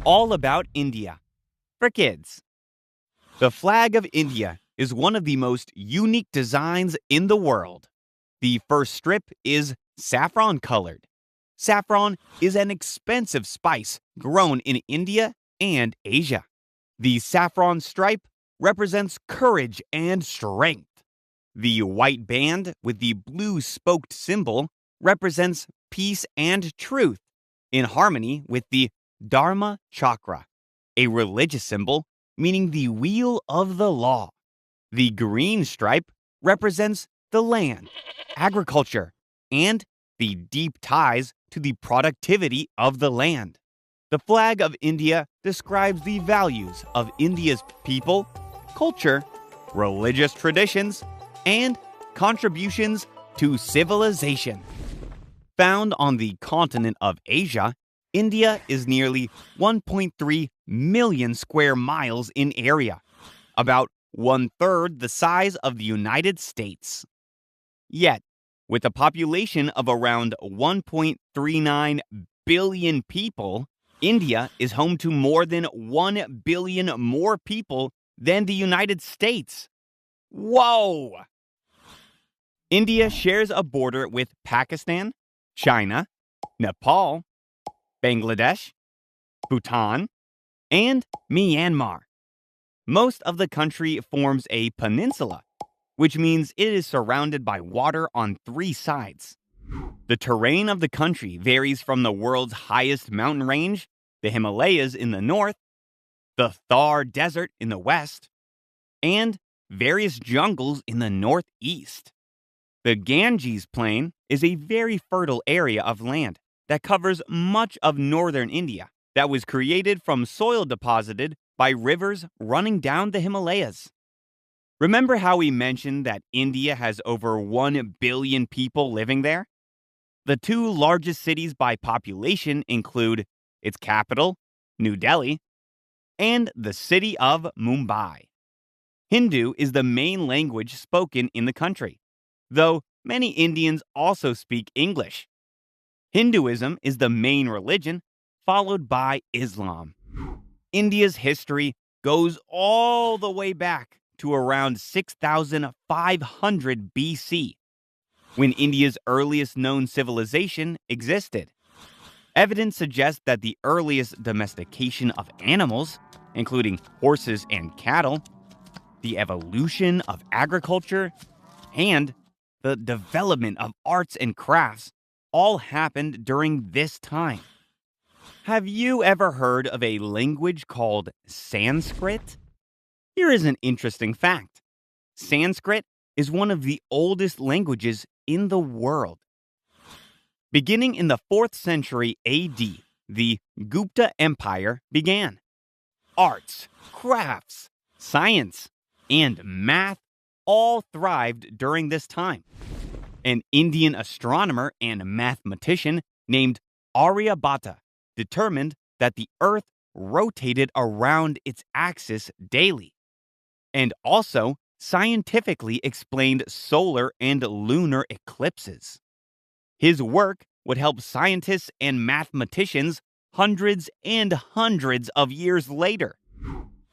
All about India for kids. The flag of India is one of the most unique designs in the world. The first strip is saffron colored. Saffron is an expensive spice grown in India and Asia. The saffron stripe represents courage and strength. The white band with the blue spoked symbol represents peace and truth, in harmony with the Dharma chakra, a religious symbol meaning the wheel of the law. The green stripe represents the land, agriculture, and the deep ties to the productivity of the land. The flag of India describes the values of India's people, culture, religious traditions, and contributions to civilization. Found on the continent of Asia, India is nearly 1.3 million square miles in area, about one-third the size of the United States. Yet, with a population of around 1.39 billion people, India is home to more than 1 billion more people than the United States. Whoa! India shares a border with Pakistan, China, Nepal, Bangladesh, Bhutan, and Myanmar. Most of the country forms a peninsula, which means it is surrounded by water on 3 sides. The terrain of the country varies from the world's highest mountain range, the Himalayas in the north, the Thar Desert in the west, and various jungles in the northeast. The Ganges Plain is a very fertile area of land that covers much of northern India that was created from soil deposited by rivers running down the Himalayas. Remember how we mentioned that India has over 1 billion people living there? The 2 largest cities by population include its capital, New Delhi, and the city of Mumbai. Hindu is the main language spoken in the country, though many Indians also speak English. Hinduism is the main religion, followed by Islam. India's history goes all the way back to around 6,500 BC, when India's earliest known civilization existed. Evidence suggests that the earliest domestication of animals, including horses and cattle, the evolution of agriculture, and the development of arts and crafts all happened during this time. Have you ever heard of a language called Sanskrit? Here is an interesting fact. Sanskrit is one of the oldest languages in the world. Beginning in the 4th century AD, the Gupta Empire began. Arts, crafts, science, and math all thrived during this time. An Indian astronomer and mathematician named Aryabhata determined that the Earth rotated around its axis daily, and also scientifically explained solar and lunar eclipses. His work would help scientists and mathematicians hundreds and hundreds of years later.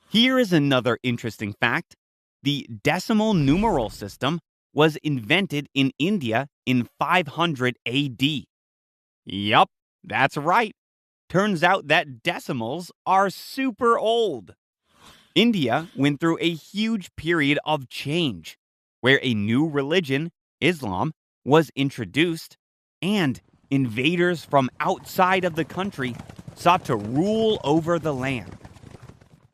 Here is another interesting fact. The decimal numeral system was invented in India in 500 AD. Yup, that's right. Turns out that decimals are super old. India went through a huge period of change, where a new religion, Islam, was introduced, and invaders from outside of the country sought to rule over the land.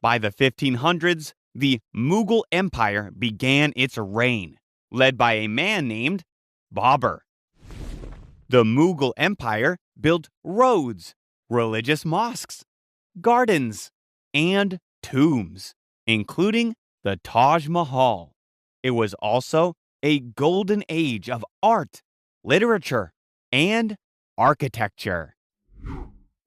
By the 1500s, the Mughal Empire began its reign, led by a man named Babur. The Mughal Empire built roads, religious mosques, gardens, and tombs, including the Taj Mahal. It was also a golden age of art, literature, and architecture.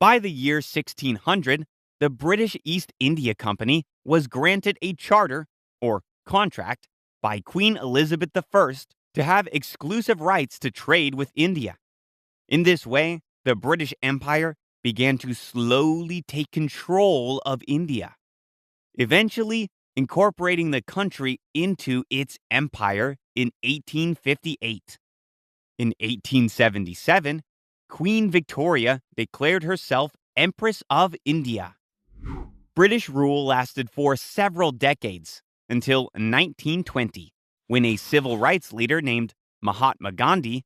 By the year 1600, the British East India Company was granted a charter, or contract, by Queen Elizabeth I to have exclusive rights to trade with India. In this way, the British Empire began to slowly take control of India, eventually incorporating the country into its empire in 1858. In 1877, Queen Victoria declared herself Empress of India. British rule lasted for several decades until 1920, when a civil rights leader named Mahatma Ghandi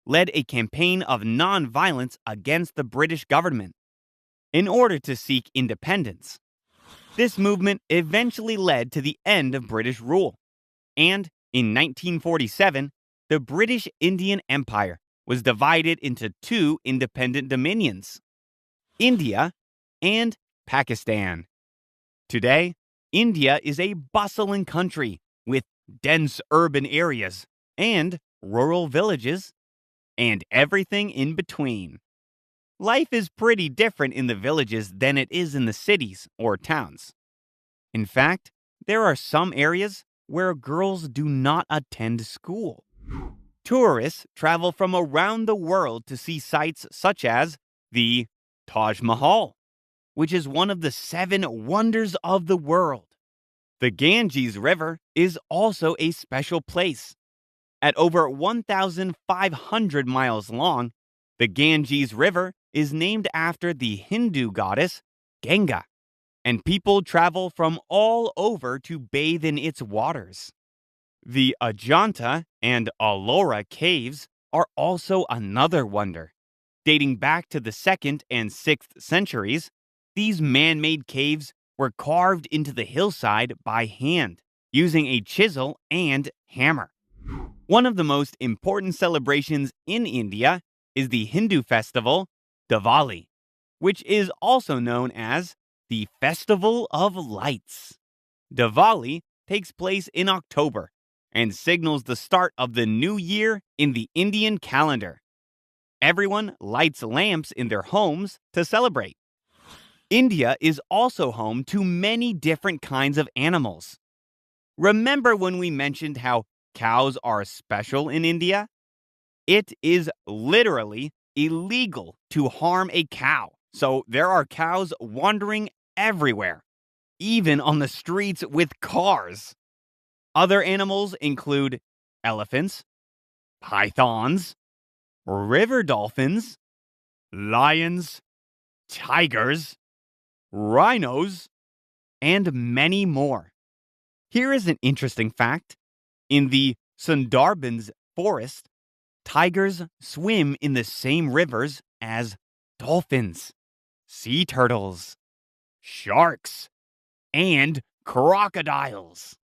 led a campaign of nonviolence against the British government in order to seek independence. This movement eventually led to the end of British rule, and in 1947, the British Indian Empire was divided into two independent dominions, India and Pakistan. Today, India is a bustling country with dense urban areas and rural villages and everything in between. Life is pretty different in the villages than it is in the cities or towns. In fact, there are some areas where girls do not attend school. Tourists travel from around the world to see sites such as the Taj Mahal, which is one of the 7 wonders of the world. The Ganges River is also a special place. At over 1,500 miles long, the Ganges River is named after the Hindu goddess Ganga, and people travel from all over to bathe in its waters. The Ajanta and Ellora caves are also another wonder. Dating back to the 2nd and 6th centuries, these man-made caves were carved into the hillside by hand, using a chisel and hammer. One of the most important celebrations in India is the Hindu festival, Diwali, which is also known as the Festival of Lights. Diwali takes place in October and signals the start of the new year in the Indian calendar. Everyone lights lamps in their homes to celebrate. India is also home to many different kinds of animals. Remember when we mentioned how cows are special in India? It is literally illegal to harm a cow, so there are cows wandering everywhere, even on the streets with cars. Other animals include elephants, pythons, river dolphins, lions, tigers, rhinos, and many more. Here is an interesting fact. In the Sundarbans forest, tigers swim in the same rivers as dolphins, sea turtles, sharks, and crocodiles.